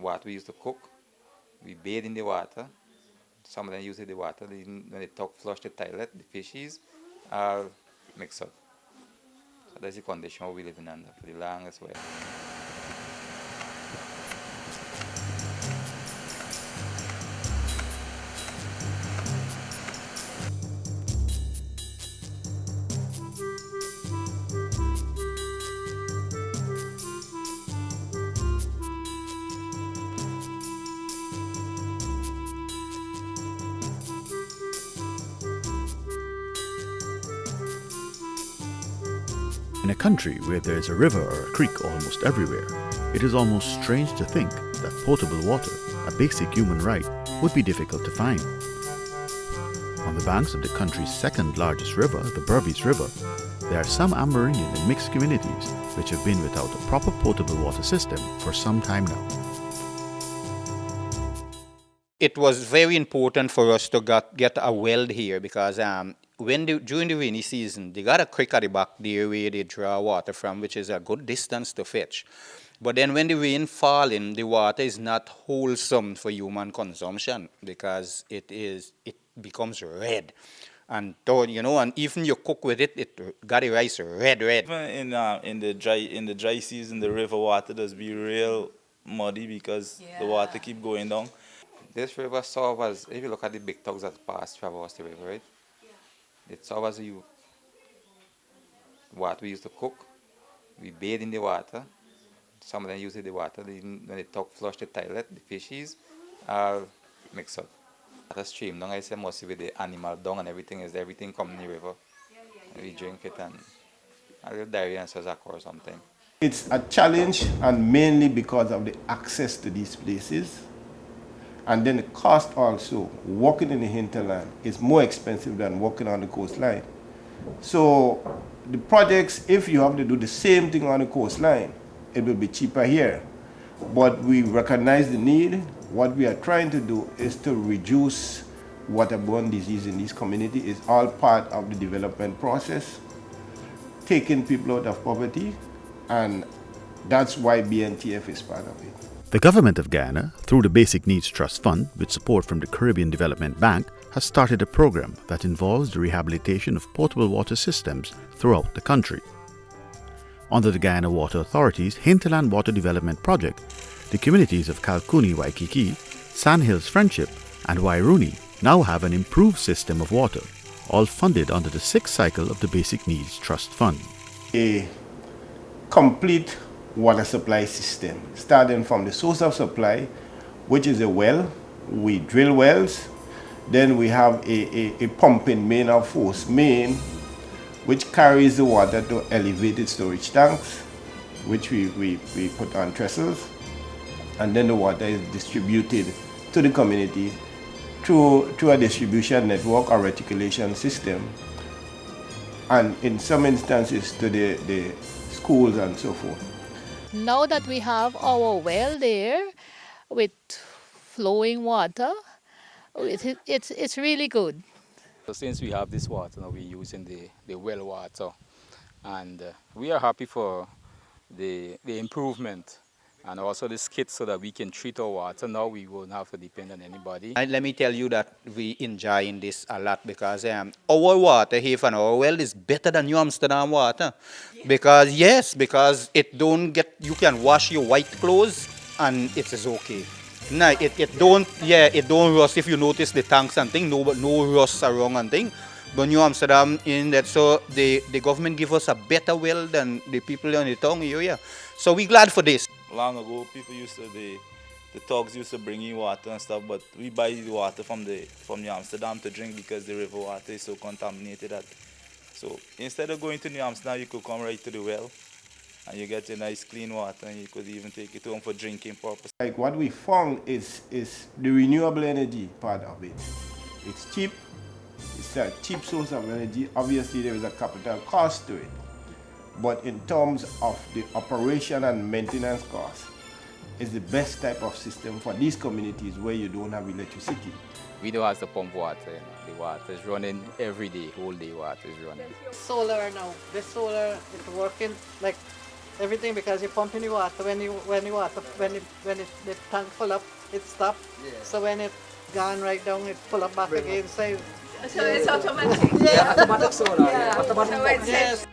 water we used to cook. We bathe in the water. Some of them use the water. When they talk flush the toilet, the fishes are mixed up. So that's the condition we live in under for the longest while. In a country where there is a river or a creek almost everywhere, it is almost strange to think that potable water, a basic human right, would be difficult to find. On the banks of the country's second largest river, the Berbice River, there are some Amerindian and mixed communities which have been without a proper potable water system for some time now. It was very important for us to get a well here because during the rainy season, they got a creek at the back there where they draw water from, which is a good distance to fetch. But then when the rain falls in, the water is not wholesome for human consumption because it becomes red. And and even you cook with it, it got the rice red. Even in the dry season, the river water does be real muddy because the water keep going down. This river serves as, if you look at the big tugs that pass traverse the river, right? It serves as the water we used to cook. We bathe in the water. Some of them use the water. When they talk flush the toilet, the fishes are mixed up. The stream down, I say mostly with the animal dung and everything come in the river. And we drink it and a little diarrhea and says occur something. It's a challenge, and mainly because of the access to these places. And then the cost also, walking in the hinterland is more expensive than walking on the coastline. So the projects, if you have to do the same thing on the coastline, it will be cheaper here. But we recognize the need. What we are trying to do is to reduce waterborne disease in this community. It's all part of the development process, taking people out of poverty, and that's why BNTF is part of it. The government of Guyana, through the Basic Needs Trust Fund, with support from the Caribbean Development Bank, has started a program that involves the rehabilitation of potable water systems throughout the country. Under the Guyana Water Authority's Hinterland Water Development Project, the communities of Calcuni, Wikki, Sandhills, Friendship, and Wiruni now have an improved system of water, all funded under the sixth cycle of the Basic Needs Trust Fund. A complete water supply system, starting from the source of supply, which is a well. We drill wells. Then we have a pumping main or force main, which carries the water to elevated storage tanks, which we put on trestles. And then the water is distributed to the community through a distribution network or reticulation system, and in some instances to the schools and so forth. Now that we have our well there with flowing water, it's really good. So since we have this water now, we're using the well water, and we are happy for the improvement and also the skits so that we can treat our water. Now we won't have to depend on anybody. And let me tell you that we enjoy this a lot because our water here from our well is better than New Amsterdam water. Because it don't get, you can wash your white clothes and it is okay. No, it don't rust. If you notice the tanks and thing, no rust around and thing. But New Amsterdam in that, so the government give us a better well than the people in the town area. So we glad for this. Long ago, people the thugs used to bring in water and stuff, but we buy the water from New Amsterdam to drink because the river water is so contaminated. So instead of going to New Amsterdam, you could come right to the well and you get a nice clean water, and you could even take it home for drinking purpose. Like what we found is the renewable energy part of it. It's cheap. It's a cheap source of energy. Obviously, there is a capital cost to it. But in terms of the operation and maintenance cost, it's the best type of system for these communities where you don't have electricity. We don't have to pump water. The water is running every day, whole day water is running. Solar now. The solar is working like everything, because you pump in the water when the tank full up, it stop. So when it gone right down, it pull up back again. So it's automatic. yeah, automatic solar. Yeah. Automatic. So it's Yes.